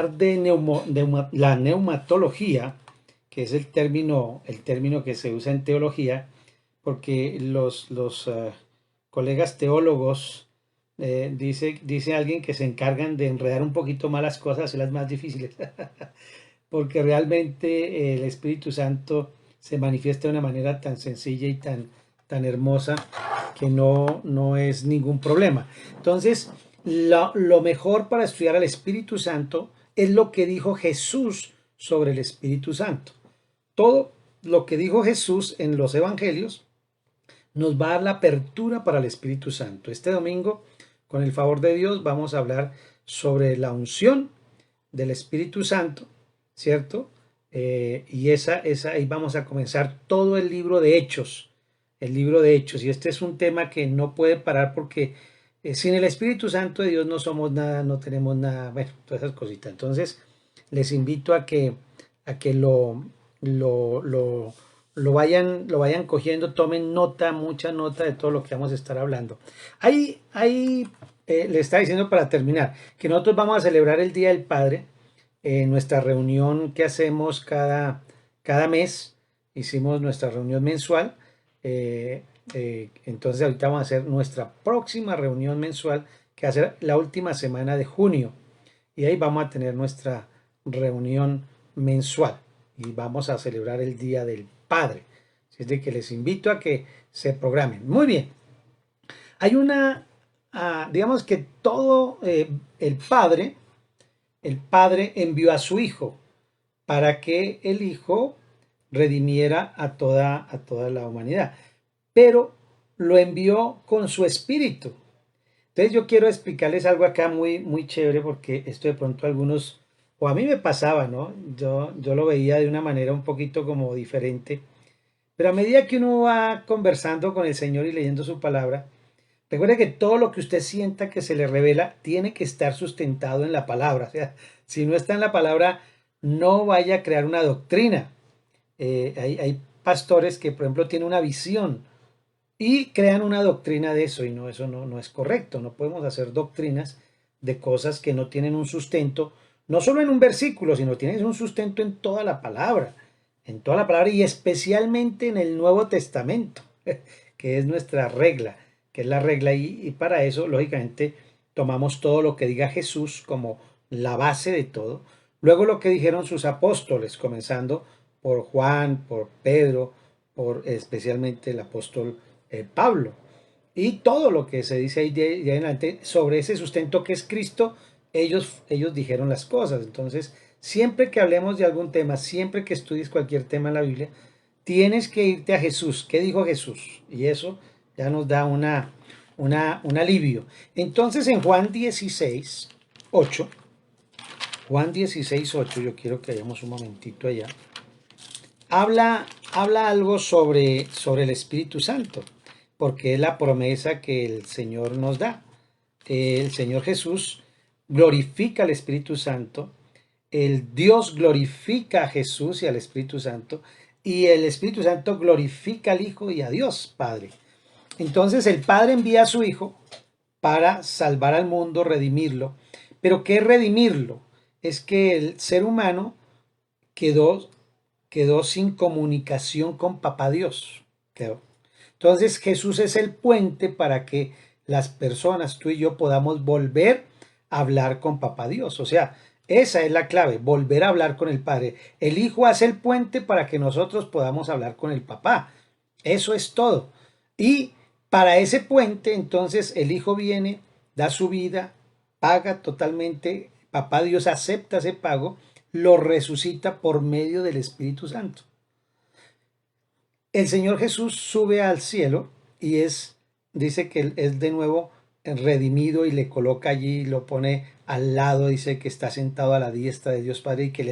de la neumatología, que es el término que se usa en teología, porque los colegas teólogos, dice alguien que se encargan de enredar un poquito más las cosas, hacerlas más difíciles, porque realmente el Espíritu Santo se manifiesta de una manera tan sencilla y tan hermosa que no es ningún problema. Entonces, lo mejor para estudiar al Espíritu Santo es lo que dijo Jesús sobre el Espíritu Santo. Todo lo que dijo Jesús en los evangelios nos va a dar la apertura para el Espíritu Santo. Este domingo, con el favor de Dios, vamos a hablar sobre la unción del Espíritu Santo, ¿cierto? Y ahí vamos a comenzar todo el libro de Hechos, el libro de Hechos. Y este es un tema que no puede parar porque sin el Espíritu Santo de Dios no somos nada, no tenemos nada, bueno, todas esas cositas. Entonces, les invito a que lo vayan cogiendo, tomen nota, mucha nota de todo lo que vamos a estar hablando. Ahí le está diciendo para terminar que nosotros vamos a celebrar el Día del Padre en nuestra reunión que hacemos cada mes. Hicimos nuestra reunión mensual. Entonces ahorita vamos a hacer nuestra próxima reunión mensual que va a ser la última semana de junio. Y ahí vamos a tener nuestra reunión mensual y vamos a celebrar el Día del Padre. Así es de que les invito a que se programen. Muy bien. Hay digamos que todo el Padre envió a su Hijo para que el Hijo redimiera a toda la humanidad. Pero lo envió con su Espíritu. Entonces yo quiero explicarles algo acá muy, muy chévere porque esto de pronto algunos, o a mí me pasaba, ¿no? Yo lo veía de una manera un poquito como diferente, pero a medida que uno va conversando con el Señor y leyendo su palabra, recuerde que todo lo que usted sienta que se le revela tiene que estar sustentado en la palabra. O sea, si no está en la palabra, no vaya a crear una doctrina. Hay pastores que, por ejemplo, tienen una visión y crean una doctrina de eso y no, eso no es correcto. No podemos hacer doctrinas de cosas que no tienen un sustento, no solo en un versículo, sino tienen un sustento en toda la palabra y especialmente en el Nuevo Testamento, que es nuestra regla, que es la regla y para eso, lógicamente, tomamos todo lo que diga Jesús como la base de todo, luego lo que dijeron sus apóstoles, comenzando por Juan, por Pedro, por especialmente el apóstol Pablo. Y todo lo que se dice ahí de adelante sobre ese sustento que es Cristo, ellos dijeron las cosas. Entonces, siempre que hablemos de algún tema, siempre que estudies cualquier tema en la Biblia, tienes que irte a Jesús. ¿Qué dijo Jesús? Y eso ya nos da un alivio. Entonces, en Juan 16, 8, Juan 16, 8, yo quiero que vayamos un momentito allá, habla algo sobre el Espíritu Santo, porque es la promesa que el Señor nos da. El Señor Jesús glorifica al Espíritu Santo, el Dios glorifica a Jesús y al Espíritu Santo, y el Espíritu Santo glorifica al Hijo y a Dios Padre. Entonces el Padre envía a su Hijo para salvar al mundo, redimirlo. Pero ¿qué es redimirlo? Es que el ser humano quedó sin comunicación con Papá Dios. Quedó. Entonces Jesús es el puente para que las personas, tú y yo, podamos volver a hablar con Papá Dios. O sea, esa es la clave, volver a hablar con el Padre. El Hijo hace el puente para que nosotros podamos hablar con el Papá. Eso es todo. Y para ese puente, entonces, el Hijo viene, da su vida, paga totalmente, Papá Dios acepta ese pago, lo resucita por medio del Espíritu Santo. El Señor Jesús sube al cielo y dice que es de nuevo redimido y le coloca allí, lo pone al lado, dice que está sentado a la diestra de Dios Padre y que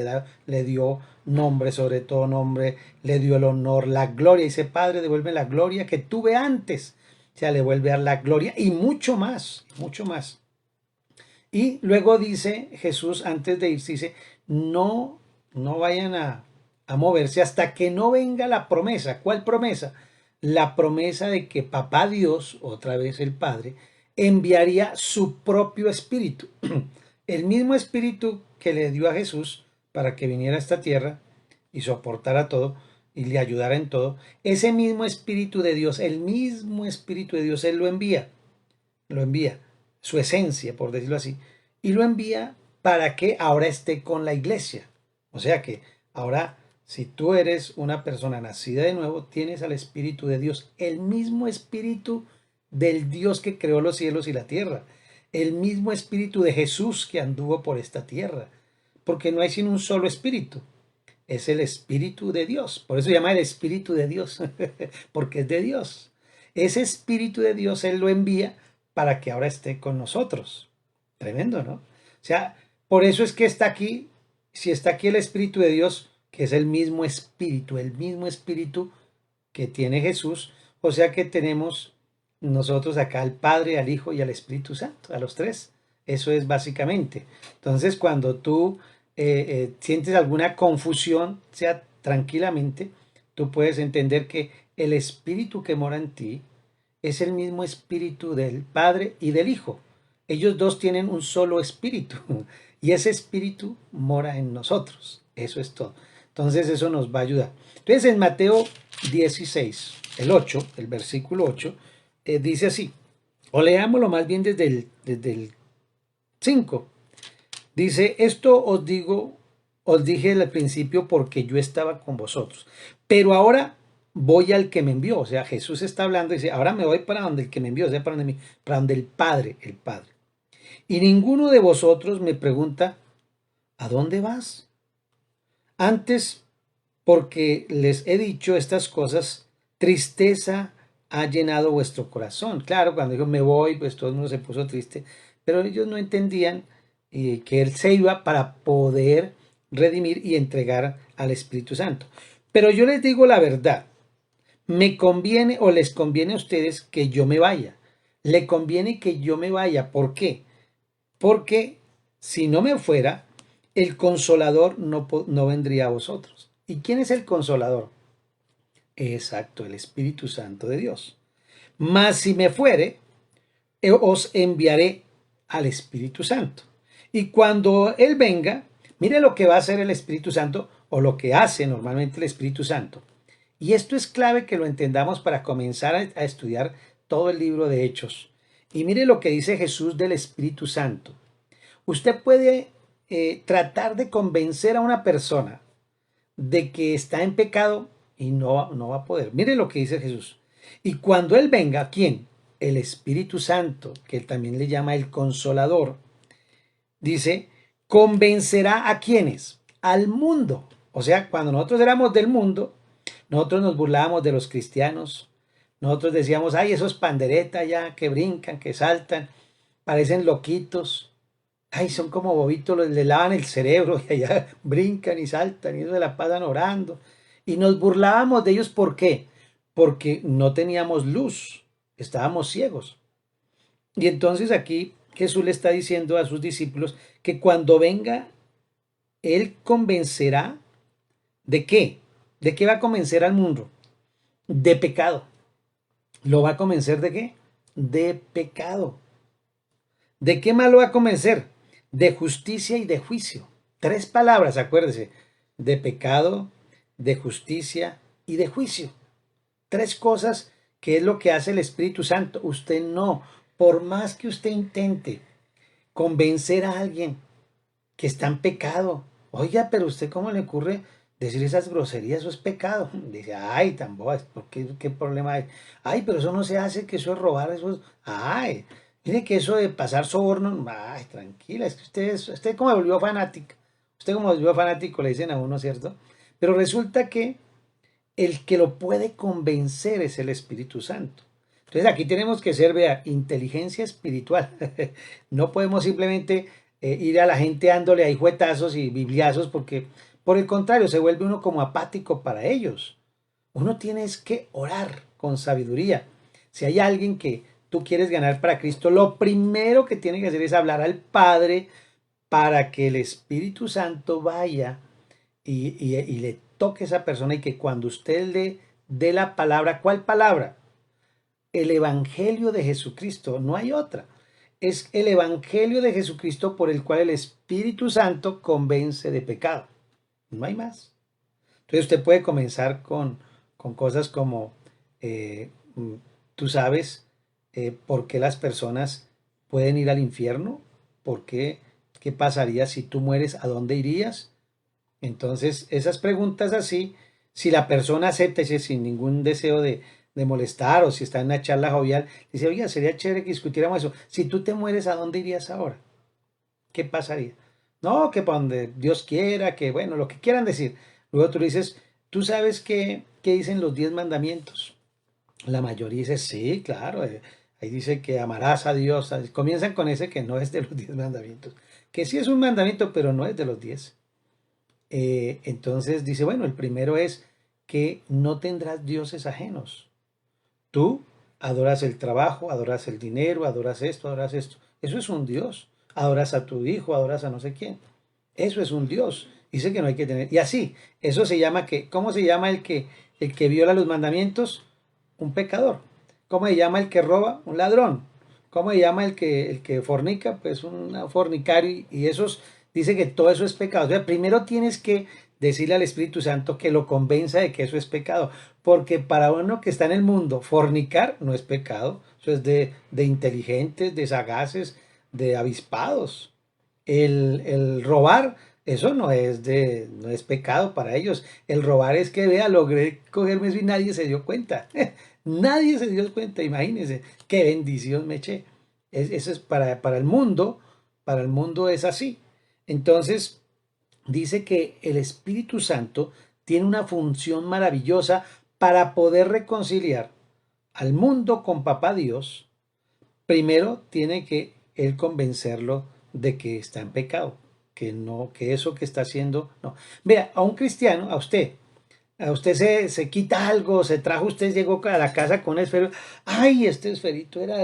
le dio nombre, sobre todo nombre, le dio el honor, la gloria. Dice, Padre, devuelve la gloria que tuve antes. O sea, le vuelve a dar la gloria y mucho más, mucho más. Y luego dice Jesús, antes de irse, dice, no vayan a moverse hasta que no venga la promesa. ¿Cuál promesa? La promesa de que Papá Dios, otra vez el Padre, enviaría su propio espíritu. El mismo espíritu que le dio a Jesús para que viniera a esta tierra y soportara todo y le ayudara en todo, ese mismo Espíritu de Dios, el mismo Espíritu de Dios, Él lo envía, su esencia, por decirlo así, y lo envía para que ahora esté con la iglesia. O sea que ahora, si tú eres una persona nacida de nuevo, tienes al Espíritu de Dios, el mismo Espíritu del Dios que creó los cielos y la tierra, el mismo Espíritu de Jesús que anduvo por esta tierra, porque no hay sino un solo Espíritu. Es el Espíritu de Dios. Por eso se llama el Espíritu de Dios, porque es de Dios. Ese Espíritu de Dios Él lo envía para que ahora esté con nosotros. Tremendo, ¿no? O sea, por eso es que está aquí, si está aquí el Espíritu de Dios, que es el mismo Espíritu que tiene Jesús, o sea que tenemos nosotros acá al Padre, al Hijo y al Espíritu Santo, a los tres. Eso es básicamente. Entonces, cuando tú sientes alguna confusión, sea tranquilamente, tú puedes entender que el Espíritu que mora en ti es el mismo Espíritu del Padre y del Hijo. Ellos dos tienen un solo Espíritu y ese Espíritu mora en nosotros. Eso es todo. Entonces eso nos va a ayudar. Entonces en Mateo 16, el 8, el versículo 8, dice así, o leámoslo más bien desde el 5. Dice, esto os digo, os dije al principio porque yo estaba con vosotros, pero ahora voy al que me envió. O sea, Jesús está hablando y dice, ahora me voy para donde el que me envió, o sea, para donde el Padre, el Padre. Y ninguno de vosotros me pregunta, ¿a dónde vas? Antes, porque les he dicho estas cosas, tristeza ha llenado vuestro corazón. Claro, cuando dijo me voy, pues todo el mundo se puso triste, pero ellos no entendían que Él se iba para poder redimir y entregar al Espíritu Santo. Pero yo les digo la verdad, me conviene o les conviene a ustedes que yo me vaya. Le conviene que yo me vaya. ¿Por qué? Porque si no me fuera, el consolador no vendría a vosotros. ¿Y quién es el consolador? Exacto, el Espíritu Santo de Dios. Mas si me fuere, os enviaré al Espíritu Santo. Y cuando Él venga, mire lo que va a hacer el Espíritu Santo o lo que hace normalmente el Espíritu Santo. Y esto es clave que lo entendamos para comenzar a estudiar todo el libro de Hechos. Y mire lo que dice Jesús del Espíritu Santo. Usted puede tratar de convencer a una persona de que está en pecado y no va a poder. Mire lo que dice Jesús. Y cuando Él venga, ¿quién? El Espíritu Santo, que él también le llama el Consolador, dice, convencerá a quienes, al mundo. O sea, cuando nosotros éramos del mundo, nosotros nos burlábamos de los cristianos. Nosotros decíamos, ay, esos panderetas ya que brincan, que saltan, parecen loquitos. Ay, son como bobitos, le lavan el cerebro y allá brincan y saltan y ellos se la pasan orando. Y nos burlábamos de ellos, ¿por qué? Porque no teníamos luz, estábamos ciegos. Y entonces aquí Jesús le está diciendo a sus discípulos que cuando venga, Él convencerá ¿de qué? ¿De qué va a convencer al mundo? De pecado. ¿Lo va a convencer de qué? De pecado. ¿De qué más lo va a convencer? De justicia y de juicio. Tres palabras, acuérdese. De pecado, de justicia y de juicio. Tres cosas que es lo que hace el Espíritu Santo. Usted no, por más que usted intente convencer a alguien que está en pecado, oiga, pero usted cómo le ocurre decir esas groserías, eso es pecado. Dice, ay, tan boba, ¿por qué problema hay? Ay, pero eso no se hace, que eso es robar, eso es, ay, mire que eso de pasar soborno, ay, tranquila, es que usted como volvió fanático, usted como volvió fanático, le dicen a uno, ¿cierto? Pero resulta que el que lo puede convencer es el Espíritu Santo. Entonces aquí tenemos que ser, vea, inteligencia espiritual. No podemos simplemente ir a la gente dándole ahí juetazos y bibliazos porque por el contrario se vuelve uno como apático para ellos. Uno tiene que orar con sabiduría. Si hay alguien que tú quieres ganar para Cristo, lo primero que tiene que hacer es hablar al Padre para que el Espíritu Santo vaya y le toque a esa persona y que cuando usted le dé la palabra, ¿cuál palabra? El Evangelio de Jesucristo, no hay otra. es el Evangelio de Jesucristo por el cual el Espíritu Santo convence de pecado. No hay más. Entonces usted puede comenzar con cosas como, eh, mm, tú sabes por qué las personas pueden ir al infierno, por qué, qué pasaría si tú mueres, a dónde irías. Entonces esas preguntas así, si la persona acepta y sin ningún deseo de molestar o si está en una charla jovial, dice, oiga, sería chévere que discutiéramos eso. Si tú te mueres, ¿a dónde irías ahora? ¿Qué pasaría? No, que para donde Dios quiera, que bueno, lo que quieran decir. Luego tú le dices, ¿tú sabes qué dicen los 10 mandamientos? La mayoría dice, sí, claro. Ahí dice que amarás a Dios. Comienzan con ese que no es de los 10 mandamientos. Que sí es un mandamiento, pero no es de los 10. Entonces dice, bueno, el primero es que no tendrás dioses ajenos. Tú adoras el trabajo, adoras el dinero, adoras esto, adoras esto. Eso es un Dios. Adoras a tu hijo, adoras a no sé quién. Eso es un Dios. Dice que no hay que tener. Y así, eso se llama que, ¿cómo se llama el que viola los mandamientos? Un pecador. ¿Cómo se llama el que roba? Un ladrón. ¿Cómo se llama el que fornica? Pues un fornicario. Y esos, dice que todo eso es pecado. O sea, primero tienes que decirle al Espíritu Santo que lo convenza de que eso es pecado. Porque para uno que está en el mundo, fornicar no es pecado. Eso es de inteligentes, de sagaces, de avispados. El robar, eso no es pecado para ellos. El robar es que, vea, logré cogerme eso y nadie se dio cuenta. Nadie se dio cuenta, imagínense. Qué bendición me eché. Eso es para el mundo es así. Entonces, dice que el Espíritu Santo tiene una función maravillosa para poder reconciliar al mundo con Papá Dios. Primero tiene que él convencerlo de que está en pecado, que no, que eso que está haciendo, no. Vea, a un cristiano, a usted se quita algo, se trajo, usted llegó a la casa con un esfero, ay, este esferito era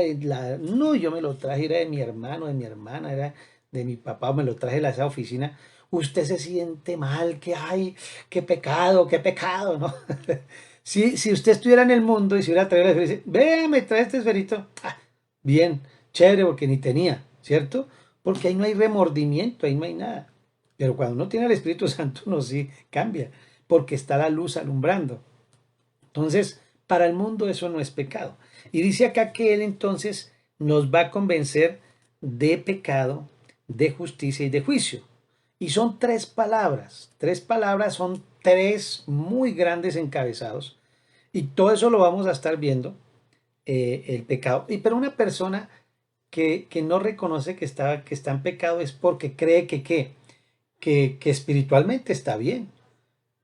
no, yo me lo traje, era de mi hermano, de mi hermana, era de mi papá, me lo traje de esa oficina, usted se siente mal, que ay, qué pecado, ¿no? Si usted estuviera en el mundo y se hubiera traído el esfero y dice, vea, me trae este esferito, bien, chévere, porque ni tenía, ¿cierto? Porque ahí no hay remordimiento, ahí no hay nada. Pero cuando uno tiene el Espíritu Santo, uno sí cambia, porque está la luz alumbrando. Entonces, para el mundo eso no es pecado. Y dice acá que Él entonces nos va a convencer de pecado, de justicia y de juicio. Y son tres palabras son tres muy grandes encabezados. Y todo eso lo vamos a estar viendo, el pecado. Pero una persona que no reconoce que está en pecado es porque cree que espiritualmente está bien,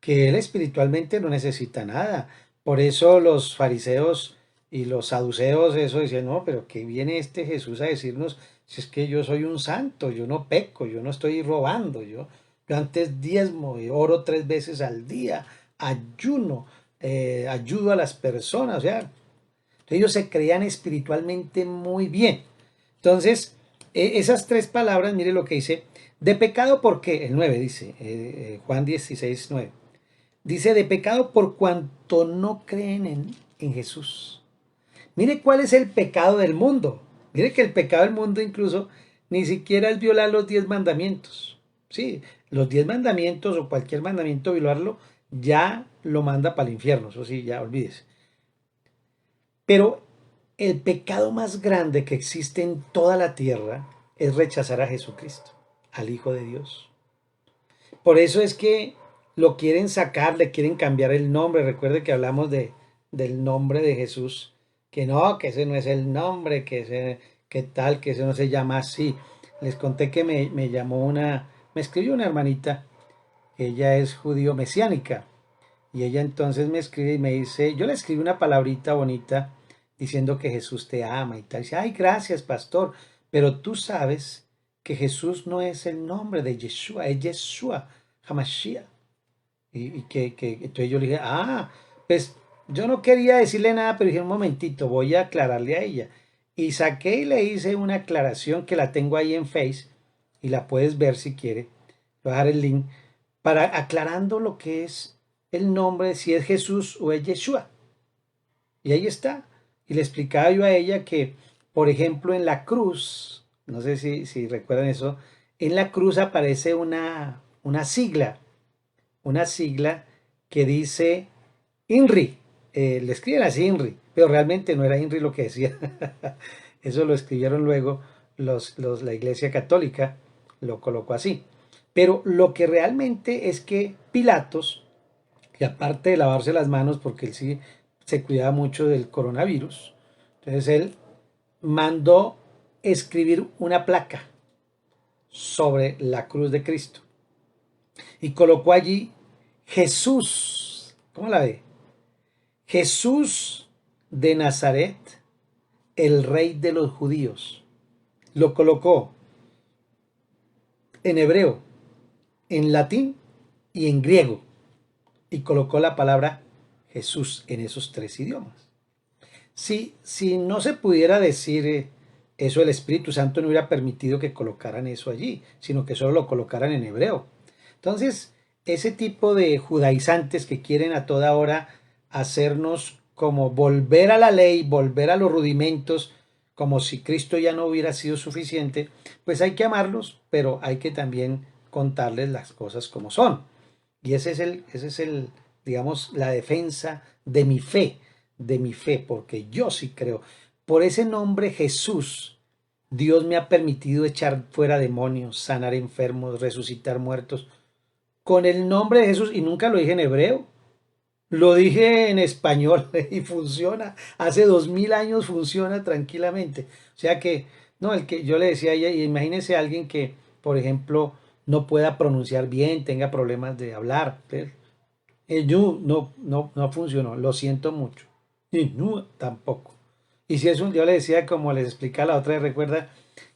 que él espiritualmente no necesita nada. Por eso los fariseos y los saduceos, eso decían, no, pero ¿qué viene este Jesús a decirnos si es que yo soy un santo, yo no peco, yo no estoy robando, yo antes diezmo y oro 3 veces al día, ayuno, ayudo a las personas, o sea, ellos se creían espiritualmente muy bien. Entonces, esas tres palabras, mire lo que dice, de pecado porque, el 9 dice, Juan 16:9. Dice, de pecado por cuanto no creen en Jesús. Mire cuál es el pecado del mundo. Mire que el pecado del mundo incluso ni siquiera es violar los 10 mandamientos. Sí, los 10 mandamientos o cualquier mandamiento violarlo ya lo manda para el infierno. Eso sí, ya olvídese. Pero el pecado más grande que existe en toda la tierra es rechazar a Jesucristo, al Hijo de Dios. Por eso es que lo quieren sacar, le quieren cambiar el nombre. Recuerde que hablamos del nombre de Jesús, que no, que ese no es el nombre, que tal, que ese no se llama así. Les conté que me llamó me escribió una hermanita, ella es judío mesiánica, y ella entonces me escribe y me dice, yo le escribí una palabrita bonita diciendo que Jesús te ama y tal. Dice, ay, gracias, pastor, pero tú sabes que Jesús no es el nombre de Yeshua, es Yeshua, Hamashiach. Entonces yo le dije, pues yo no quería decirle nada, pero dije, un momentito, voy a aclararle a ella. Y saqué y le hice una aclaración que la tengo ahí en Face y la puedes ver si quiere. Voy a dejar el link para aclarando lo que es el nombre, si es Jesús o es Yeshua. Y ahí está. Y le explicaba yo a ella que, por ejemplo, en la cruz, No sé si recuerdan eso. En la cruz aparece una sigla que dice INRI. Le escriben así INRI, pero realmente no era INRI lo que decía. Eso lo escribieron luego la Iglesia Católica, lo colocó así. Pero lo que realmente es que Pilatos, y aparte de lavarse las manos, porque él sí se cuidaba mucho del coronavirus, entonces él mandó escribir una placa sobre la cruz de Cristo y colocó allí Jesús, ¿cómo la ve? Jesús de Nazaret, el rey de los judíos. Lo colocó en hebreo, en latín y en griego. Y colocó la palabra Jesús en esos tres idiomas. Si no se pudiera decir eso, el Espíritu Santo no hubiera permitido que colocaran eso allí, sino que solo lo colocaran en hebreo. Entonces, ese tipo de judaizantes que quieren a toda hora hacernos como volver a la ley, volver a los rudimentos, como si Cristo ya no hubiera sido suficiente, pues hay que amarlos, pero hay que también contarles las cosas como son. Y ese es el, digamos, la defensa de mi fe, porque yo sí creo. Por ese nombre Jesús, Dios me ha permitido echar fuera demonios, sanar enfermos, resucitar muertos. Con el nombre de Jesús, y nunca lo dije en hebreo, lo dije en español y funciona. Hace 2000 años funciona tranquilamente. O sea que, no, el que yo le decía a ella, imagínese a alguien que, por ejemplo, no pueda pronunciar bien, tenga problemas de hablar. ¿Ves? El ñu no funcionó, lo siento mucho. Y no tampoco. Y si es un, yo le decía, como les explica la otra, recuerda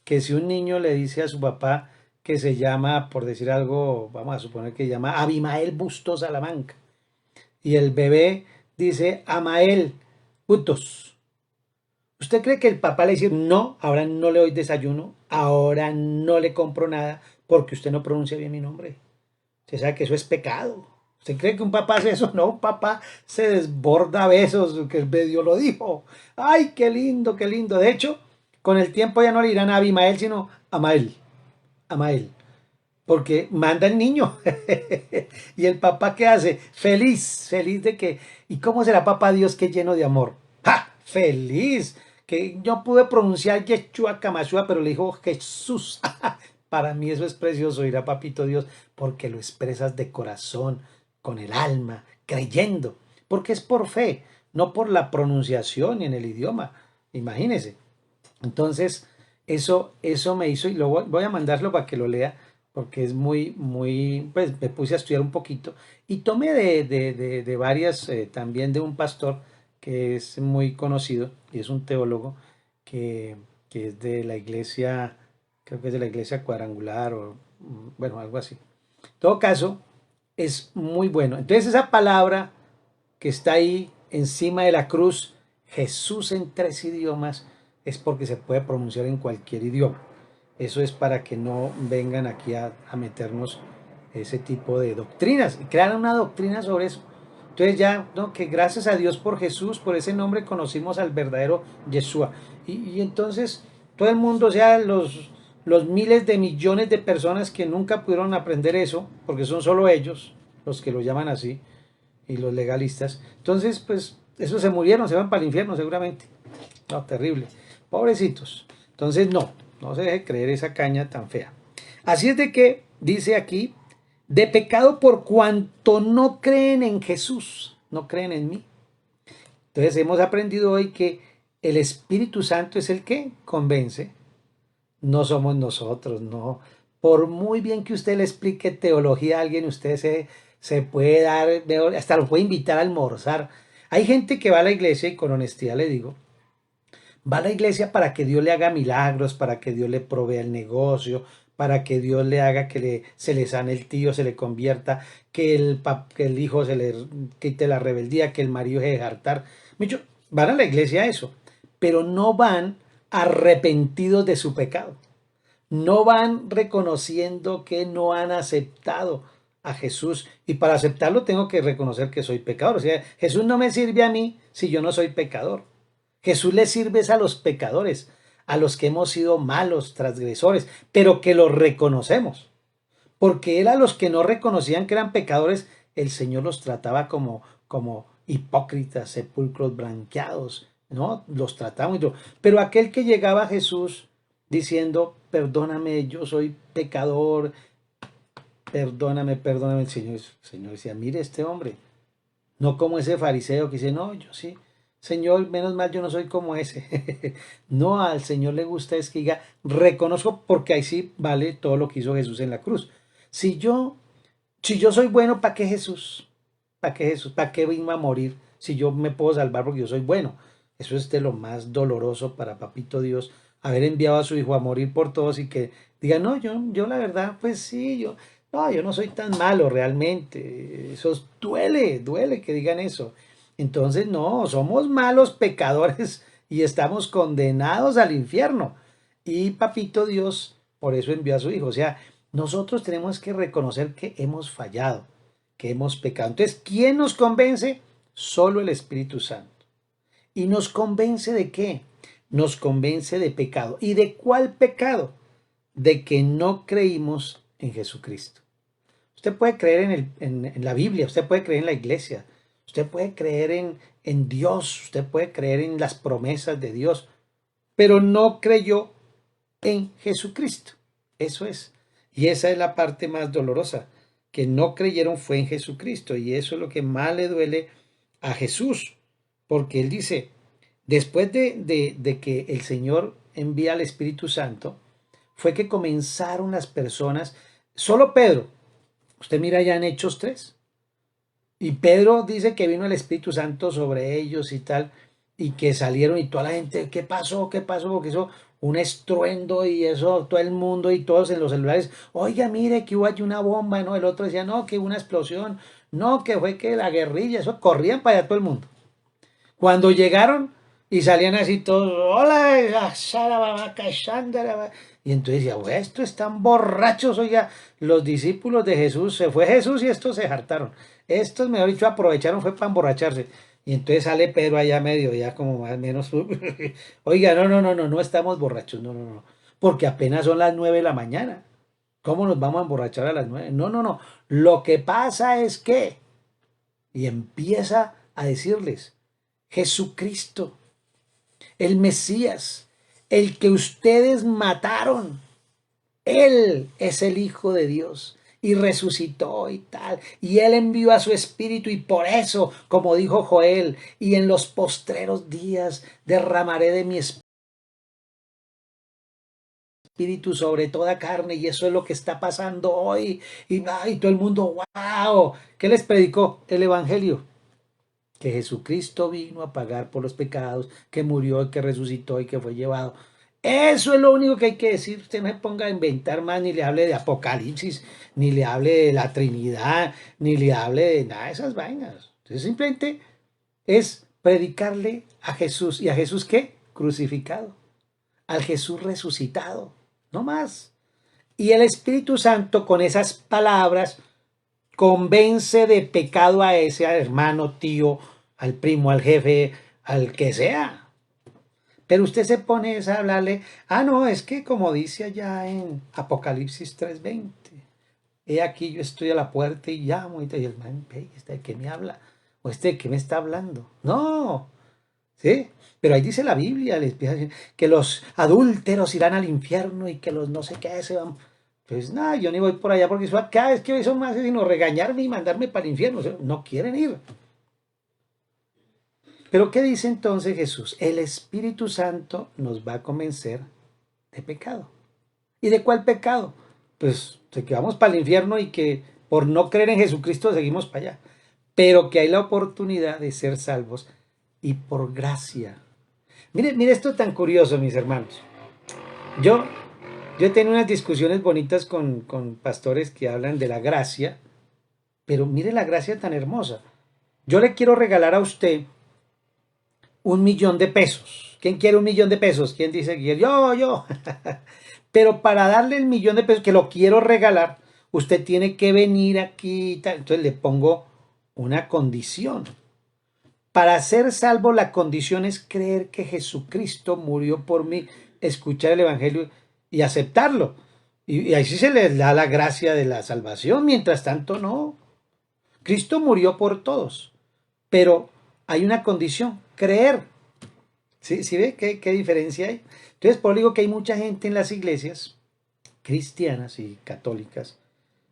que si un niño le dice a su papá que se llama, por decir algo, vamos a suponer que se llama Abimael Bustos Salamanca, y el bebé dice Amael Bustos, ¿usted cree que el papá le dice, no, ahora no le doy desayuno, ahora no le compro nada, porque usted no pronuncia bien mi nombre? Usted sabe que eso es pecado. ¿Usted cree que un papá hace eso? No, un papá se desborda a besos, que el Dios lo dijo. ¡Ay, qué lindo, qué lindo! De hecho, con el tiempo ya no le dirán a Abimael, sino Amael, Amael, porque manda el niño. ¿Y el papá qué hace? Feliz, feliz de que... ¿Y cómo será papá Dios que es lleno de amor? ¡Ja! Feliz. Que yo pude pronunciar Yeshua Kamashua, pero le dijo Jesús. Para mí eso es precioso, ir a Papito Dios, porque lo expresas de corazón, con el alma, creyendo, porque es por fe, no por la pronunciación y en el idioma. Imagínese. Entonces, eso me hizo, y voy a mandarlo para que lo lea, porque es muy, pues me puse a estudiar un poquito y tomé de varias, también de un pastor que es muy conocido y es un teólogo que, que es de la iglesia, creo que es de la iglesia cuadrangular o, bueno, algo así. En todo caso, es muy bueno. Entonces, esa palabra que está ahí encima de la cruz, Jesús en tres idiomas, es porque se puede pronunciar en cualquier idioma. Eso es para que no vengan aquí a meternos ese tipo de doctrinas y crear una doctrina sobre eso. Entonces ya, ¿no? Que gracias a Dios por Jesús, por ese nombre conocimos al verdadero Yeshua. Y entonces todo el mundo, o sea, los miles de millones de personas que nunca pudieron aprender eso, porque son solo ellos los que lo llaman así, y los legalistas. Entonces, pues, esos se murieron, se van para el infierno seguramente. No, terrible. Pobrecitos. Entonces, no se deje creer esa caña tan fea. Así es de que, dice aquí, de pecado por cuanto no creen en Jesús, no creen en mí. Entonces, hemos aprendido hoy que el Espíritu Santo es el que convence, no somos nosotros, no. Por muy bien que usted le explique teología a alguien, usted se puede dar, hasta lo puede invitar a almorzar. Hay gente que va a la iglesia y con honestidad le digo, va a la iglesia para que Dios le haga milagros, para que Dios le provea el negocio, para que Dios le haga que se le sane el tío, se le convierta, que el hijo se le quite la rebeldía, que el marido se deje hartar. Mucho, van a la iglesia a eso, pero no van arrepentidos de su pecado. No van reconociendo que no han aceptado a Jesús. Y para aceptarlo tengo que reconocer que soy pecador. O sea, Jesús no me sirve a mí si yo no soy pecador. Jesús le sirve a los pecadores, a los que hemos sido malos, transgresores, pero que los reconocemos. Porque él a los que no reconocían que eran pecadores, el Señor los trataba como hipócritas, sepulcros blanqueados, ¿no? Los trataba muy duro. Pero aquel que llegaba a Jesús diciendo, perdóname, yo soy pecador, perdóname, perdóname, el Señor decía, mire este hombre, no como ese fariseo que dice, no, yo sí, Señor, menos mal yo no soy como ese. No, al Señor le gusta es que diga, reconozco porque ahí sí vale todo lo que hizo Jesús en la cruz. Si yo, si yo soy bueno, ¿para qué Jesús? ¿Para qué Jesús? ¿Para qué vino a morir? Si yo me puedo salvar porque yo soy bueno. Eso es de lo más doloroso para Papito Dios, haber enviado a su hijo a morir por todos y que diga, no, yo la verdad, pues sí, yo no soy tan malo realmente. Eso duele que digan eso. Entonces, no, somos malos pecadores y estamos condenados al infierno. Y Papito Dios, por eso envió a su hijo. O sea, nosotros tenemos que reconocer que hemos fallado, que hemos pecado. Entonces, ¿quién nos convence? Solo el Espíritu Santo. ¿Y nos convence de qué? Nos convence de pecado. ¿Y de cuál pecado? De que no creímos en Jesucristo. Usted puede creer en la Biblia, usted puede creer en la iglesia, usted puede creer en Dios, usted puede creer en las promesas de Dios, pero no creyó en Jesucristo. Eso es. Y esa es la parte más dolorosa, que no creyeron fue en Jesucristo. Y eso es lo que más le duele a Jesús, porque él dice, después de que el Señor envía al Espíritu Santo, fue que comenzaron las personas, solo Pedro, usted mira ya en Hechos 3, y Pedro dice que vino el Espíritu Santo sobre ellos y tal, y que salieron y toda la gente, ¿qué pasó? ¿Qué pasó? Porque eso, un estruendo y eso, todo el mundo y todos en los celulares, oiga, mire que hubo allí una bomba, ¿no? El otro decía, no, que hubo una explosión, no, que fue que la guerrilla, eso, corrían para allá todo el mundo. Cuando llegaron y salían así todos, hola, Sarababaca, Shandaraba", y entonces decía, "Bueno, estos están borrachos, oiga, los discípulos de Jesús, se fue Jesús y estos se hartaron. Estos, mejor dicho, aprovecharon, fue para emborracharse. Y entonces sale Pedro allá medio, ya como más o menos, oiga, no estamos borrachos, no, porque apenas son las 9 de la mañana. ¿Cómo nos vamos a emborrachar a las 9? No. Lo que pasa es que, y empieza a decirles, Jesucristo, el Mesías, el que ustedes mataron, Él es el Hijo de Dios y resucitó y tal. Y Él envió a su Espíritu y por eso, como dijo Joel, y en los postreros días derramaré de mi Espíritu sobre toda carne y eso es lo que está pasando hoy. Y todo el mundo, wow, ¿qué les predicó? El Evangelio. Que Jesucristo vino a pagar por los pecados, que murió y que resucitó y que fue llevado. Eso es lo único que hay que decir. Usted no se ponga a inventar más, ni le hable de Apocalipsis, ni le hable de la Trinidad, ni le hable de nada de esas vainas. Entonces simplemente es predicarle a Jesús. ¿Y a Jesús qué? Crucificado. Al Jesús resucitado. No más. Y el Espíritu Santo con esas palabras convence de pecado a ese hermano, tío, al primo, al jefe, al que sea. Pero usted se pone a hablarle, no, es que como dice allá en Apocalipsis 3:20, he aquí yo estoy a la puerta y llamo, y el man, ¿este de qué me habla? ¿O este de qué me está hablando? No, ¿sí? Pero ahí dice la Biblia, les empieza a decir que los adúlteros irán al infierno y que los no sé qué se van. Pues nada, yo ni voy por allá porque cada vez que eso más es sino regañarme y mandarme para el infierno. O sea, no quieren ir. Pero ¿qué dice entonces Jesús? El Espíritu Santo nos va a convencer de pecado. ¿Y de cuál pecado? Pues de que vamos para el infierno y que por no creer en Jesucristo seguimos para allá. Pero que hay la oportunidad de ser salvos y por gracia. Mire esto tan curioso, mis hermanos. Yo, yo he tenido unas discusiones bonitas con pastores que hablan de la gracia, pero mire la gracia tan hermosa. Yo le quiero regalar a usted 1.000.000 de pesos. ¿Quién quiere 1.000.000 de pesos? ¿Quién dice que yo? Pero para darle el 1.000.000 de pesos que lo quiero regalar, usted tiene que venir aquí y tal. Entonces le pongo una condición. Para ser salvo, la condición es creer que Jesucristo murió por mí. escuchar el Evangelio y aceptarlo. Y ahí sí se les da la gracia de la salvación, mientras tanto no. Cristo murió por todos, pero hay una condición, creer. ¿Sí, sí ve qué diferencia hay? Entonces, por eso digo que hay mucha gente en las iglesias cristianas y católicas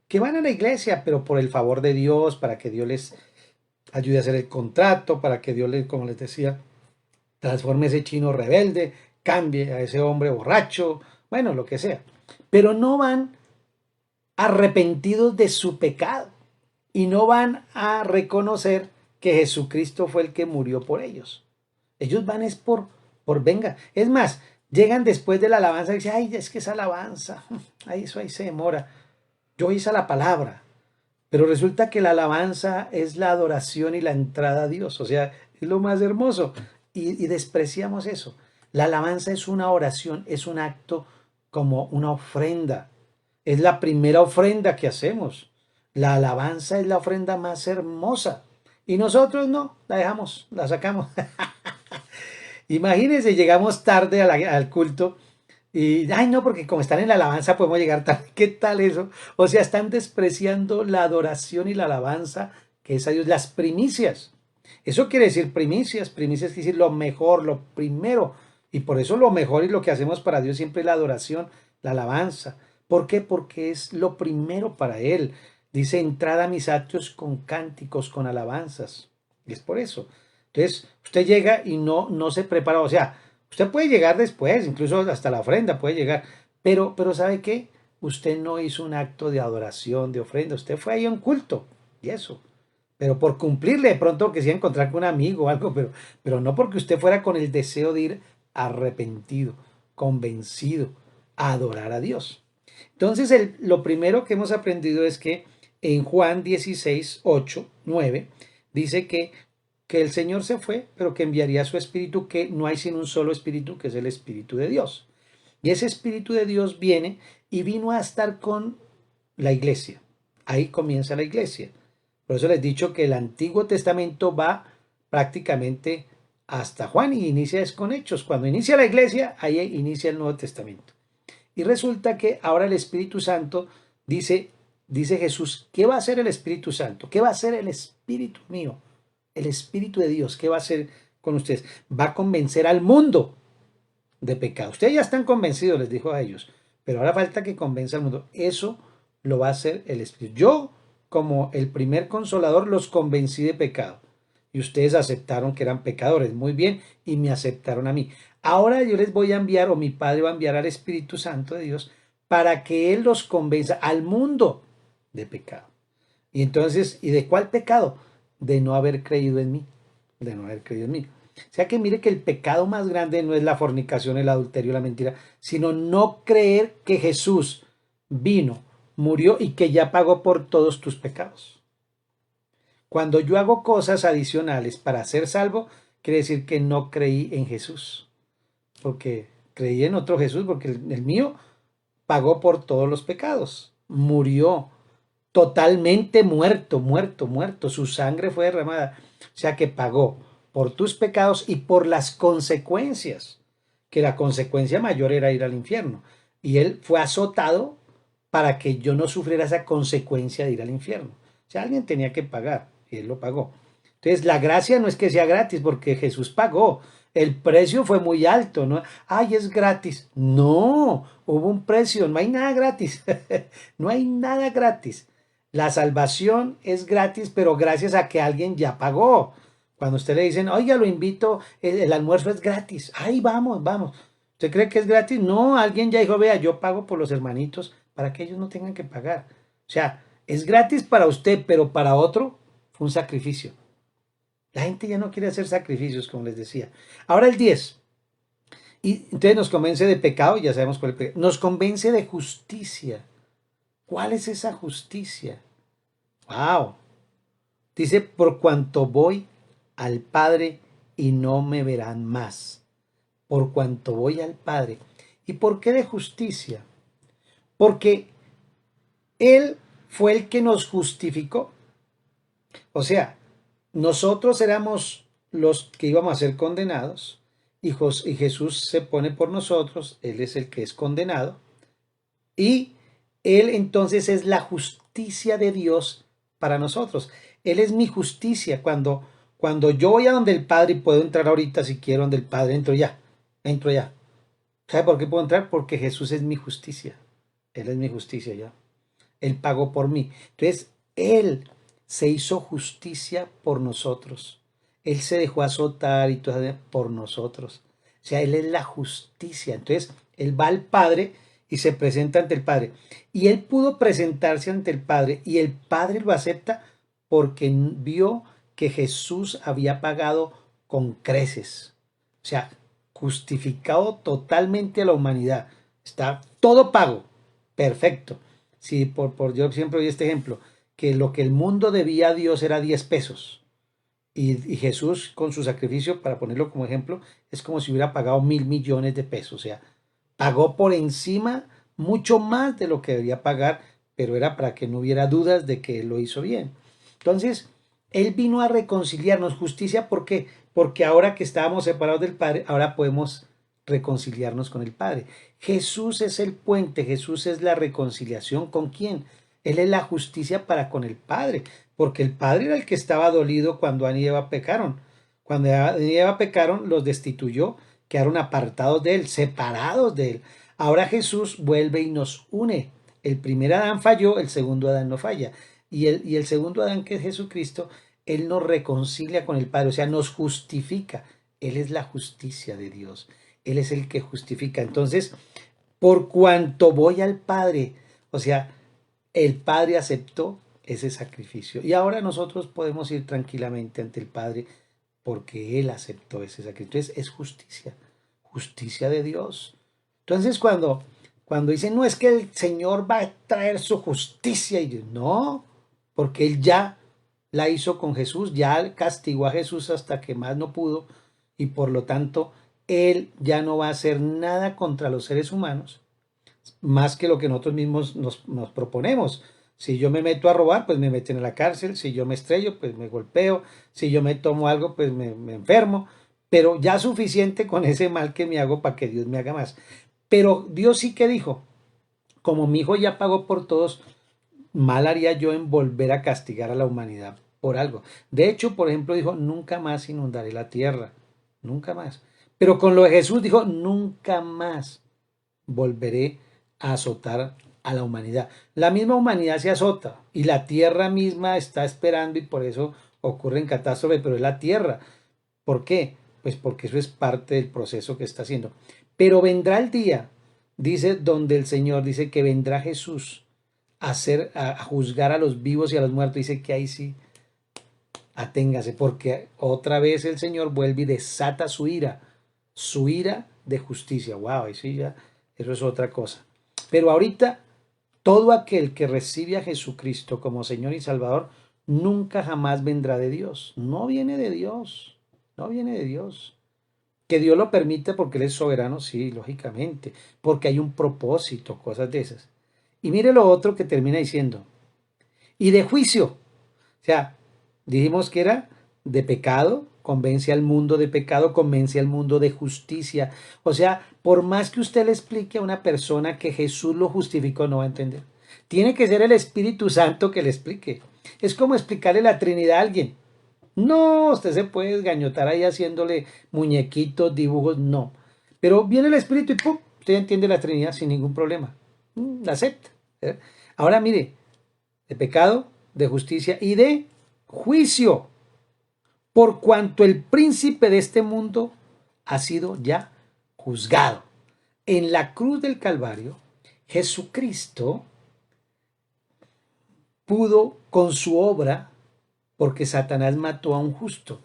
que van a la iglesia, pero por el favor de Dios, para que Dios les ayude a hacer el contrato, para que Dios les, como les decía, transforme ese chino rebelde, cambie a ese hombre borracho, bueno, lo que sea. Pero no van arrepentidos de su pecado y no van a reconocer que Jesucristo fue el que murió por ellos. Ellos van es por venga. Es más, llegan después de la alabanza y dicen, ay, es que esa alabanza, ay, eso ahí se demora. Yo hice la palabra, pero resulta que la alabanza es la adoración y la entrada a Dios, o sea, es lo más hermoso. Y despreciamos eso. La alabanza es una oración, es un acto como una ofrenda. Es la primera ofrenda que hacemos. La alabanza es la ofrenda más hermosa. Y nosotros no, la dejamos, la sacamos. Imagínense, llegamos tarde al culto y, ay no, porque como están en la alabanza podemos llegar tarde. ¿Qué tal eso? O sea, están despreciando la adoración y la alabanza que es a Dios, las primicias. Eso quiere decir primicias, primicias quiere decir lo mejor, lo primero. Y por eso lo mejor y lo que hacemos para Dios siempre es la adoración, la alabanza. ¿Por qué? Porque es lo primero para Él. Dice, entrad a mis atrios con cánticos, con alabanzas. Y es por eso. Entonces, usted llega y no se prepara. O sea, usted puede llegar después, incluso hasta la ofrenda puede llegar. Pero ¿sabe qué? Usted no hizo un acto de adoración, de ofrenda. Usted fue ahí a un culto. Y eso. Pero por cumplirle, de pronto que se iba a encontrar con un amigo o algo, pero no porque usted fuera con el deseo de ir arrepentido, convencido, a adorar a Dios. Entonces, lo primero que hemos aprendido es que en Juan 16, 8, 9, dice que el Señor se fue, pero que enviaría su espíritu, que no hay sino un solo espíritu, que es el espíritu de Dios. Y ese espíritu de Dios viene y vino a estar con la iglesia. Ahí comienza la iglesia. Por eso les he dicho que el Antiguo Testamento va prácticamente hasta Juan y inicia es con Hechos. Cuando inicia la iglesia, ahí inicia el Nuevo Testamento. Y resulta que ahora el Espíritu Santo dice Jesús, ¿qué va a hacer el Espíritu Santo? ¿Qué va a hacer el Espíritu mío? El Espíritu de Dios, ¿qué va a hacer con ustedes? Va a convencer al mundo de pecado. Ustedes ya están convencidos, les dijo a ellos, pero ahora falta que convenza al mundo. Eso lo va a hacer el Espíritu. Yo, como el primer consolador, los convencí de pecado. Y ustedes aceptaron que eran pecadores. Muy bien, y me aceptaron a mí. Ahora yo les voy a enviar, o mi Padre va a enviar al Espíritu Santo de Dios, para que Él los convenza al mundo de pecado. Y entonces, ¿y de cuál pecado? De no haber creído en mí. De no haber creído en mí. O sea que mire que el pecado más grande no es la fornicación, el adulterio, la mentira, sino no creer que Jesús vino, murió y que ya pagó por todos tus pecados. Cuando yo hago cosas adicionales para ser salvo, quiere decir que no creí en Jesús, porque creí en otro Jesús, porque el mío pagó por todos los pecados, murió, totalmente muerto, muerto, muerto, su sangre fue derramada, o sea que pagó por tus pecados y por las consecuencias, que la consecuencia mayor era ir al infierno, y él fue azotado para que yo no sufriera esa consecuencia de ir al infierno. O sea, alguien tenía que pagar, y él lo pagó. Entonces, la gracia no es que sea gratis, porque Jesús pagó. El precio fue muy alto, ¿no? Ay, es gratis. No, hubo un precio, no hay nada gratis. No hay nada gratis. La salvación es gratis, pero gracias a que alguien ya pagó. Cuando usted le dicen, oiga, lo invito, el almuerzo es gratis. Ay, vamos, vamos. ¿Usted cree que es gratis? No, alguien ya dijo, vea, yo pago por los hermanitos para que ellos no tengan que pagar. O sea, es gratis para usted, pero para otro fue un sacrificio. La gente ya no quiere hacer sacrificios, como les decía. Ahora el 10. Y entonces nos convence de pecado, ya sabemos cuál es el pecado. Nos convence de justicia. ¿Cuál es esa justicia? Wow. Dice, por cuanto voy al Padre y no me verán más. Por cuanto voy al Padre. ¿Y por qué de justicia? Porque Él fue el que nos justificó. O sea, nosotros éramos los que íbamos a ser condenados y Jesús se pone por nosotros, Él es el que es condenado, y Él entonces es la justicia de Dios para nosotros. Él es mi justicia. Cuando yo voy a donde el Padre, y puedo entrar ahorita si quiero donde el Padre, entro ya, entro ya. ¿Sabe por qué puedo entrar? Porque Jesús es mi justicia. Él es mi justicia ya. Él pagó por mí. Entonces, Él se hizo justicia por nosotros. Él se dejó azotar y todo por nosotros. O sea, Él es la justicia. Entonces, Él va al Padre y se presenta ante el Padre. Y Él pudo presentarse ante el Padre y el Padre lo acepta porque vio que Jesús había pagado con creces. O sea, justificado totalmente a la humanidad. Está todo pago. Perfecto. Sí, yo siempre doy este ejemplo, que lo que el mundo debía a Dios era 10 pesos. Y Jesús con su sacrificio, para ponerlo como ejemplo, es como si hubiera pagado 1.000 millones de pesos. O sea, pagó por encima mucho más de lo que debía pagar, pero era para que no hubiera dudas de que él lo hizo bien. Entonces, él vino a reconciliarnos. Justicia, ¿por qué? Porque ahora que estábamos separados del Padre, ahora podemos reconciliarnos con el Padre. Jesús es el puente, Jesús es la reconciliación. ¿Con quién? Él es la justicia para con el Padre, porque el Padre era el que estaba dolido cuando Adán y Eva pecaron. Cuando Adán y Eva pecaron, los destituyó, quedaron apartados de él, separados de él. Ahora Jesús vuelve y nos une. El primer Adán falló, el segundo Adán no falla. Y el segundo Adán, que es Jesucristo, él nos reconcilia con el Padre, o sea, nos justifica. Él es la justicia de Dios. Él es el que justifica. Entonces, por cuanto voy al Padre, o sea, el Padre aceptó ese sacrificio. Y ahora nosotros podemos ir tranquilamente ante el Padre porque Él aceptó ese sacrificio. Entonces es justicia, justicia de Dios. Entonces cuando dicen, no es que el Señor va a traer su justicia, y yo, no, porque Él ya la hizo con Jesús, ya castigó a Jesús hasta que más no pudo, y por lo tanto Él ya no va a hacer nada contra los seres humanos, más que lo que nosotros mismos nos proponemos. Si yo me meto a robar, pues me meten a la cárcel. Si yo me estrello, pues me golpeo. Si yo me tomo algo, pues me enfermo. Pero ya suficiente con ese mal que me hago para que Dios me haga más. Pero Dios sí que dijo, como mi hijo ya pagó por todos, mal haría yo en volver a castigar a la humanidad por algo. De hecho, por ejemplo, dijo, nunca más inundaré la tierra. Nunca más. Pero con lo de Jesús dijo, nunca más volveré a azotar a la humanidad. La misma humanidad se azota y la tierra misma está esperando y por eso ocurren catástrofes, pero es la tierra. ¿Por qué? Pues porque eso es parte del proceso que está haciendo. Pero vendrá el día, dice, donde el Señor dice que vendrá Jesús a juzgar a los vivos y a los muertos. Dice que ahí sí, aténgase, porque otra vez el Señor vuelve y desata su ira de justicia. Wow, ahí sí ya, eso es otra cosa. Pero ahorita, todo aquel que recibe a Jesucristo como Señor y Salvador, nunca jamás vendrá de Dios. No viene de Dios. No viene de Dios. Que Dios lo permite porque Él es soberano, sí, lógicamente. Porque hay un propósito, cosas de esas. Y mire lo otro que termina diciendo. Y de juicio. O sea, dijimos que era de pecado, convence al mundo de pecado, convence al mundo de justicia. O sea, por más que usted le explique a una persona que Jesús lo justificó, no va a entender. Tiene que ser el Espíritu Santo que le explique. Es como explicarle la Trinidad a alguien. No, usted se puede esgañotar ahí haciéndole muñequitos, dibujos, no. Pero viene el Espíritu y ¡pum! Usted entiende la Trinidad sin ningún problema. La acepta. ¿Eh? Ahora mire, de pecado, de justicia y de juicio, por cuanto el príncipe de este mundo ha sido ya juzgado. En la cruz del Calvario, Jesucristo pudo con su obra, porque Satanás mató a un justo.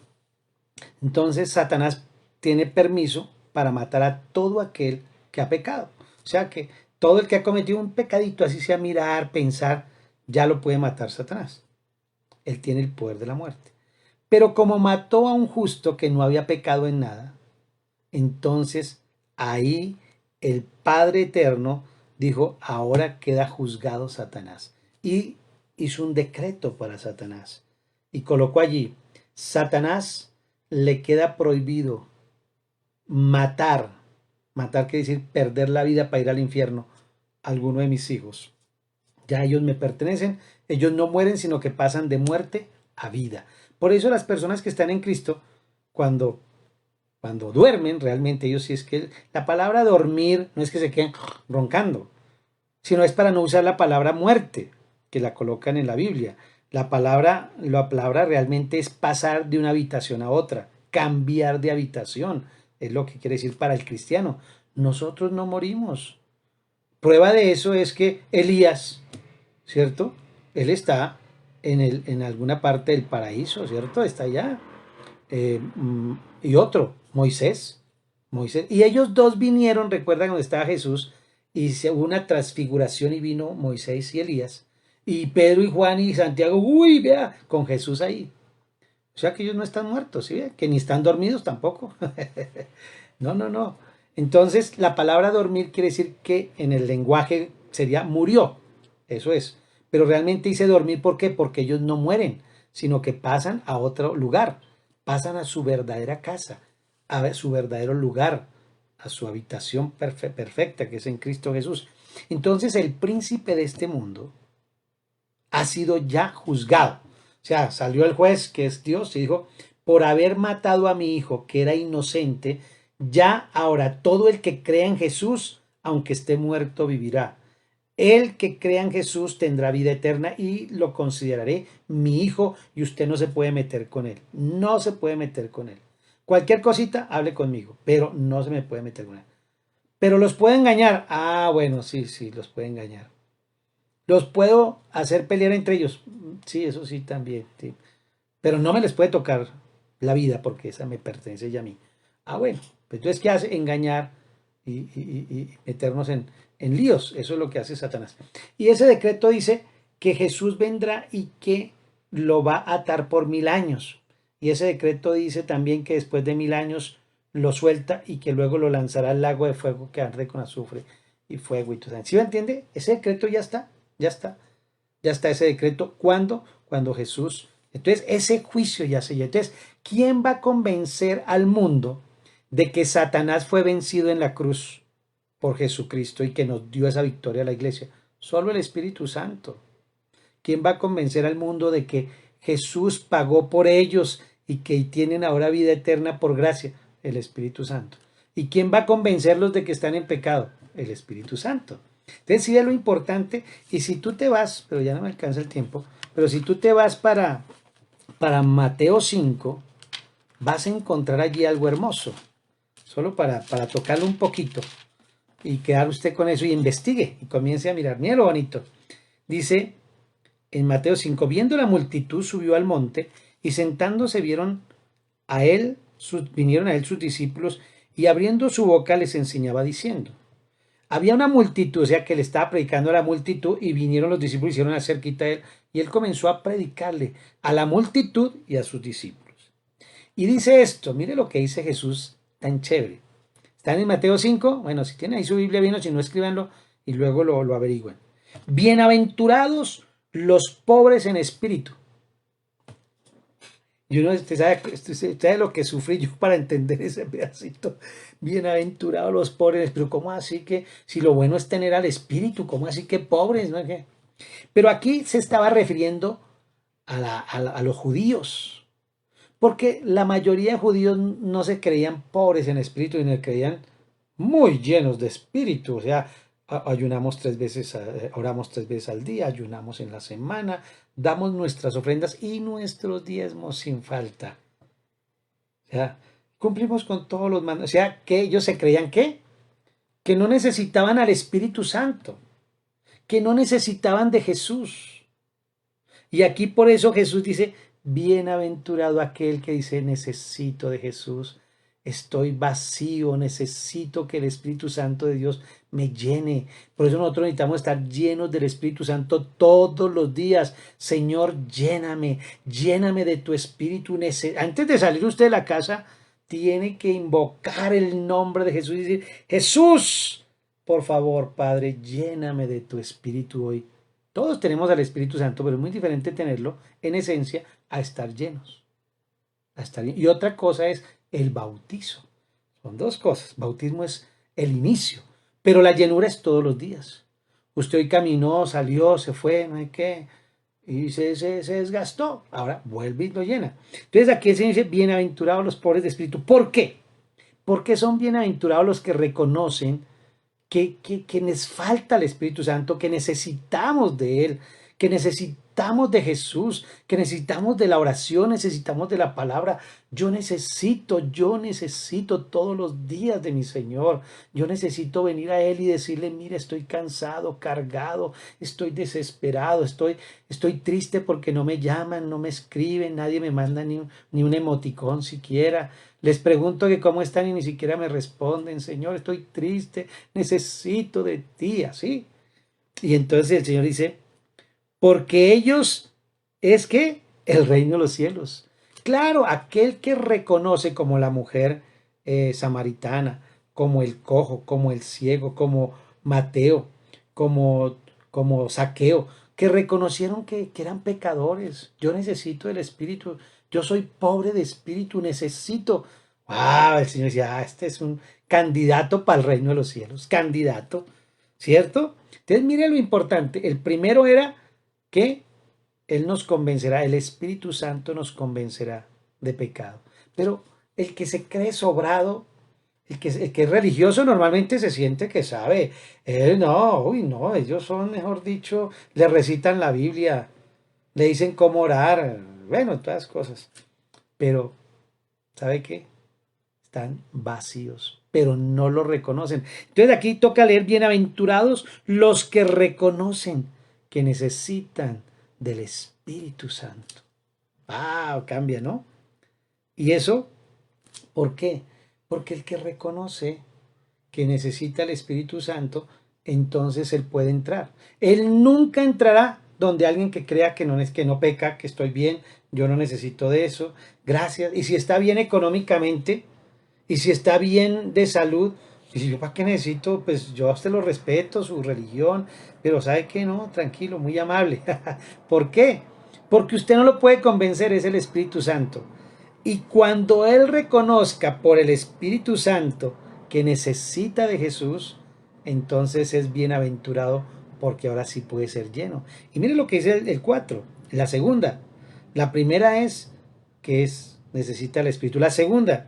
Entonces Satanás tiene permiso para matar a todo aquel que ha pecado. O sea que todo el que ha cometido un pecadito, así sea mirar, pensar, ya lo puede matar Satanás. Él tiene el poder de la muerte. Pero como mató a un justo que no había pecado en nada, entonces ahí el Padre Eterno dijo, ahora queda juzgado Satanás. Y hizo un decreto para Satanás. Y colocó allí, Satanás le queda prohibido matar, matar quiere decir perder la vida para ir al infierno, a alguno de mis hijos. Ya ellos me pertenecen, ellos no mueren, sino que pasan de muerte a vida. Por eso las personas que están en Cristo, cuando, cuando duermen, realmente ellos sí es que la palabra dormir no es que se queden roncando, sino es para no usar la palabra muerte, que la colocan en la Biblia. La palabra realmente es pasar de una habitación a otra, cambiar de habitación, es lo que quiere decir para el cristiano. Nosotros no morimos. Prueba de eso es que Elías, ¿cierto? Él está en alguna parte del paraíso, ¿cierto? Está allá. Y otro, Moisés. Moisés. Y ellos dos vinieron, recuerdan cuando estaba Jesús, y se hubo una transfiguración y vino Moisés y Elías. Y Pedro y Juan y Santiago, uy, vea, con Jesús ahí. O sea que ellos no están muertos, ¿sí? Que ni están dormidos tampoco. No, no, no. Entonces, la palabra dormir quiere decir que en el lenguaje sería murió. Eso es. Pero realmente dice dormir, ¿por qué? Porque ellos no mueren, sino que pasan a otro lugar, pasan a su verdadera casa, a su verdadero lugar, a su habitación perfecta, que es en Cristo Jesús. Entonces, el príncipe de este mundo ha sido ya juzgado. O sea, salió el juez, que es Dios, y dijo, por haber matado a mi hijo, que era inocente, ya ahora todo el que crea en Jesús, aunque esté muerto, vivirá. El que crea en Jesús tendrá vida eterna y lo consideraré mi hijo y usted no se puede meter con él. No se puede meter con él. Cualquier cosita, hable conmigo, pero no se me puede meter con él. Pero los puede engañar. Ah, bueno, sí, sí, los puede engañar. Los puedo hacer pelear entre ellos. Sí, eso sí también. Sí. Pero no me les puede tocar la vida porque esa me pertenece ya a mí. Ah, bueno. Pues entonces, ¿qué hace? Engañar y meternos en líos. Eso es lo que hace Satanás. Y ese decreto dice que Jesús vendrá y que lo va a atar por 1000 años. Y ese decreto dice también que después de 1000 años lo suelta y que luego lo lanzará al lago de fuego que arde con azufre y fuego y todo. ¿Sí me entiende? Ese decreto ya está, ya está, ya está ese decreto. ¿Cuándo? Cuando Jesús. Entonces, ese juicio ya se lleva. Entonces, ¿quién va a convencer al mundo de que Satanás fue vencido en la cruz por Jesucristo y que nos dio esa victoria a la iglesia? Solo el Espíritu Santo. ¿Quién va a convencer al mundo de que Jesús pagó por ellos y que tienen ahora vida eterna por gracia? El Espíritu Santo. ¿Y quién va a convencerlos de que están en pecado? El Espíritu Santo. Entonces, sí es lo importante. Y si tú te vas, pero ya no me alcanza el tiempo, pero si tú te vas para Mateo 5, vas a encontrar allí algo hermoso. Solo para tocarlo un poquito y quedar usted con eso y investigue y comience a mirar. Mira lo bonito. Dice en Mateo 5, viendo la multitud, subió al monte y sentándose vinieron a él sus discípulos y abriendo su boca les enseñaba diciendo. Había una multitud, o sea que le estaba predicando a la multitud y vinieron los discípulos y hicieron cerquita de él y él comenzó a predicarle a la multitud y a sus discípulos. Y dice esto, mire lo que dice Jesús tan chévere. Están en Mateo 5, bueno, si tienen ahí su Biblia bien o si no, escríbanlo y luego lo averigüen. Bienaventurados los pobres en espíritu. Y uno, usted sabe lo que sufrí yo para entender ese pedacito. Bienaventurados los pobres, pero ¿cómo así que si lo bueno es tener al espíritu? ¿Cómo así que pobres? ¿No? Pero aquí se estaba refiriendo a los judíos, porque la mayoría de judíos no se creían pobres en espíritu, sino que creían muy llenos de espíritu. O sea, ayunamos 3 veces, oramos 3 veces al día, ayunamos en la semana, damos nuestras ofrendas y nuestros diezmos sin falta. O sea, cumplimos con todos los mandatos. O sea, que ellos se creían que no necesitaban al Espíritu Santo, que no necesitaban de Jesús. Y aquí por eso Jesús dice, bienaventurado aquel que dice, necesito de Jesús, estoy vacío, necesito que el Espíritu Santo de Dios me llene. Por eso nosotros necesitamos estar llenos del Espíritu Santo todos los días. Señor, lléname, lléname de tu Espíritu. Antes de salir usted de la casa, tiene que invocar el nombre de Jesús y decir, Jesús, por favor, Padre, lléname de tu Espíritu hoy. Todos tenemos al Espíritu Santo, pero es muy diferente tenerlo en esencia a estar llenos. Y otra cosa es el bautizo. Son dos cosas. Bautismo es el inicio, pero la llenura es todos los días. Usted hoy caminó, salió, se fue, no hay qué, y se desgastó. Ahora vuelve y lo llena. Entonces aquí el Señor dice, bienaventurados los pobres de espíritu. ¿Por qué? Porque son bienaventurados los que reconocen que les falta el Espíritu Santo, que necesitamos de Él, que necesitamos de Jesús, que necesitamos de la oración, necesitamos de la palabra. Yo necesito todos los días de mi Señor. Yo necesito venir a Él y decirle, mira, estoy cansado, cargado, estoy desesperado, estoy triste porque no me llaman, no me escriben, nadie me manda ni un emoticón siquiera. Les pregunto que cómo están y ni siquiera me responden. Señor, estoy triste, necesito de ti, así. Y entonces el Señor dice, porque ellos es que el reino de los cielos. Claro, aquel que reconoce como la mujer samaritana, como el cojo, como el ciego, como Mateo, como Zaqueo, que reconocieron que eran pecadores. Yo necesito el Espíritu, yo soy pobre de espíritu, necesito. Ah, el Señor decía, este es un candidato para el reino de los cielos, candidato, ¿cierto? Entonces, mire lo importante. El primero era que Él nos convencerá, el Espíritu Santo nos convencerá de pecado. Pero el que se cree sobrado, el que es religioso normalmente se siente que sabe. No, uy, no, ellos son, mejor dicho, le recitan la Biblia, le dicen cómo orar, bueno, todas cosas. Pero, ¿sabe qué? Están vacíos, pero no lo reconocen. Entonces aquí toca leer bienaventurados los que reconocen que necesitan del Espíritu Santo. Ah, cambia, ¿no? ¿Y eso por qué? Porque el que reconoce que necesita el Espíritu Santo, entonces él puede entrar. Él nunca entrará donde alguien que crea que no es que no peca, que estoy bien, yo no necesito de eso, gracias. Y si está bien económicamente, y si está bien de salud, y si yo para qué necesito, pues yo a usted lo respeto, su religión, pero sabe que no, tranquilo, muy amable. ¿Por qué? Porque usted no lo puede convencer, es el Espíritu Santo. Y cuando él reconozca por el Espíritu Santo que necesita de Jesús, entonces es bienaventurado porque ahora sí puede ser lleno. Y mire lo que dice el 4, la segunda. La primera es que necesita el Espíritu. La segunda,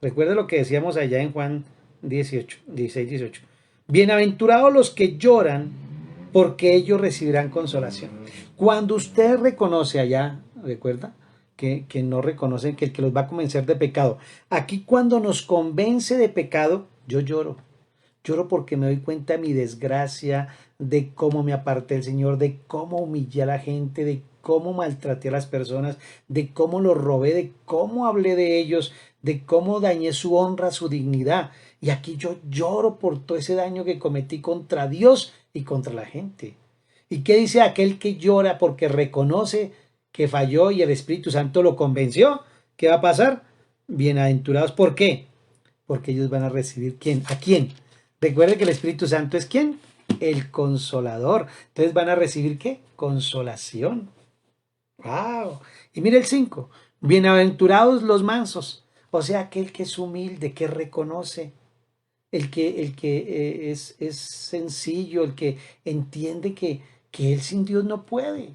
recuerda lo que decíamos allá en Juan 18, 16, 18. Bienaventurados los que lloran, porque ellos recibirán consolación. Cuando usted reconoce allá, recuerda, que no reconocen que el que los va a convencer de pecado. Aquí cuando nos convence de pecado, yo lloro. Lloro porque me doy cuenta de mi desgracia, de cómo me aparté del Señor, de cómo humillé a la gente, de cómo maltraté a las personas, de cómo los robé, de cómo hablé de ellos, de cómo dañé su honra, su dignidad. Y aquí yo lloro por todo ese daño que cometí contra Dios y contra la gente. ¿Y qué dice aquel que llora porque reconoce que falló y el Espíritu Santo lo convenció? ¿Qué va a pasar? Bienaventurados. ¿Por qué? Porque ellos van a recibir ¿quién? ¿A quién? Recuerde que el Espíritu Santo es ¿quién? El consolador. Entonces van a recibir ¿qué? Consolación. ¡Wow! Y mire el 5. Bienaventurados los mansos. O sea, aquel que es humilde, que reconoce, el que es sencillo, el que entiende que él sin Dios no puede.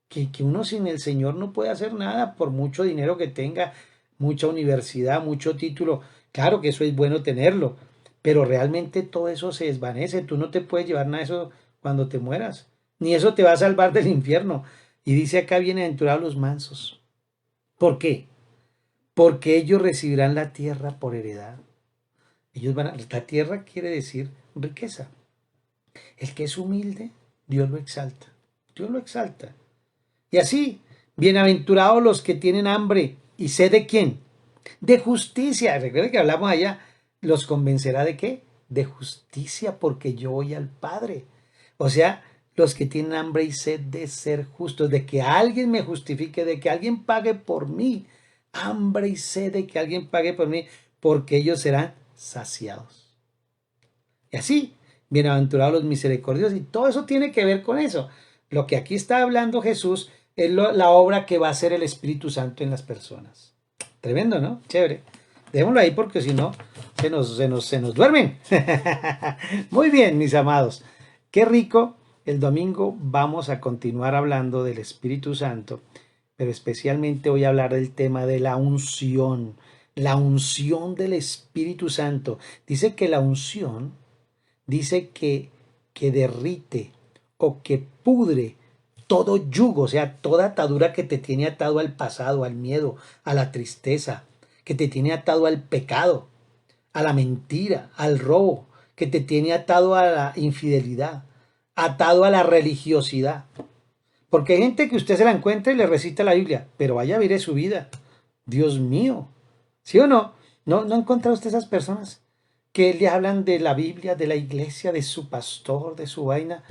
Que uno sin el Señor no puede hacer nada por mucho dinero que tenga, mucha universidad, mucho título. Claro que eso es bueno tenerlo, pero realmente todo eso se desvanece. Tú no te puedes llevar nada de eso cuando te mueras, ni eso te va a salvar del infierno. Y dice acá, bienaventurados los mansos. ¿Por qué? Porque ellos recibirán la tierra por heredad. La tierra quiere decir riqueza. El que es humilde, Dios lo exalta. Dios lo exalta. Y así, bienaventurados los que tienen hambre y sed de quién? De justicia. Recuerden que hablamos allá. ¿Los convencerá de qué? De justicia, porque yo voy al Padre. O sea, los que tienen hambre y sed de ser justos, de que alguien me justifique, de que alguien pague por mí. Hambre y sed de que alguien pague por mí, porque ellos serán saciados. Y así, bienaventurados los misericordiosos. Y todo eso tiene que ver con eso. Lo que aquí está hablando Jesús es la obra que va a hacer el Espíritu Santo en las personas. Tremendo, ¿no? Chévere. Dejémoslo ahí porque si no, se nos duermen. Muy bien, mis amados. Qué rico. El domingo vamos a continuar hablando del Espíritu Santo, pero especialmente voy a hablar del tema de la unción del Espíritu Santo. Dice que la unción, dice que derrite o que pudre todo yugo, o sea, toda atadura que te tiene atado al pasado, al miedo, a la tristeza, que te tiene atado al pecado, a la mentira, al robo, que te tiene atado a la infidelidad, atado a la religiosidad. Porque hay gente que usted se la encuentra y le recita la Biblia, pero vaya a ver su vida. Dios mío. ¿Sí o no? ¿No ha encontrado usted esas personas que le hablan de la Biblia, de la iglesia, de su pastor, de su vaina,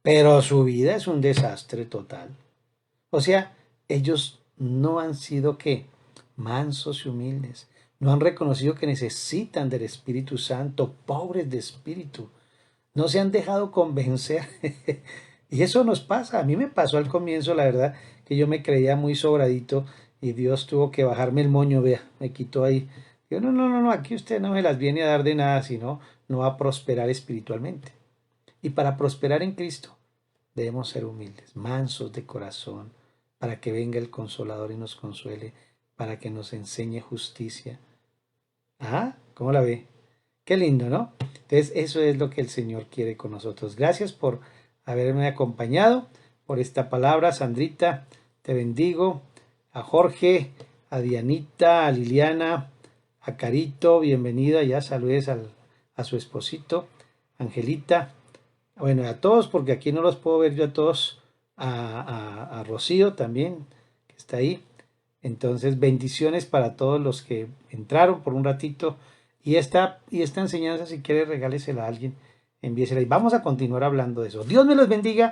pero su vida es un desastre total? O sea, ellos no han sido qué, mansos y humildes. No han reconocido que necesitan del Espíritu Santo, pobres de espíritu. No se han dejado convencer. Y eso nos pasa. A mí me pasó al comienzo, la verdad, que yo me creía muy sobradito y Dios tuvo que bajarme el moño, vea, me quitó ahí. Yo, no, aquí usted no me las viene a dar de nada, sino no va a prosperar espiritualmente. Y para prosperar en Cristo debemos ser humildes, mansos de corazón, para que venga el Consolador y nos consuele, para que nos enseñe justicia. Ah, ¿cómo la ve? Qué lindo, ¿no? Entonces, eso es lo que el Señor quiere con nosotros. Gracias por haberme acompañado, por esta palabra, Sandrita, te bendigo. A Jorge, a Dianita, a Liliana, a Carito, bienvenida, ya saludes a su esposito, Angelita. Bueno, a todos, porque aquí no los puedo ver yo a todos, a Rocío también, que está ahí. Entonces, bendiciones para todos los que entraron por un ratito. Y esta enseñanza, si quiere, regálesela a alguien, envíesela. Y vamos a continuar hablando de eso. Dios me los bendiga.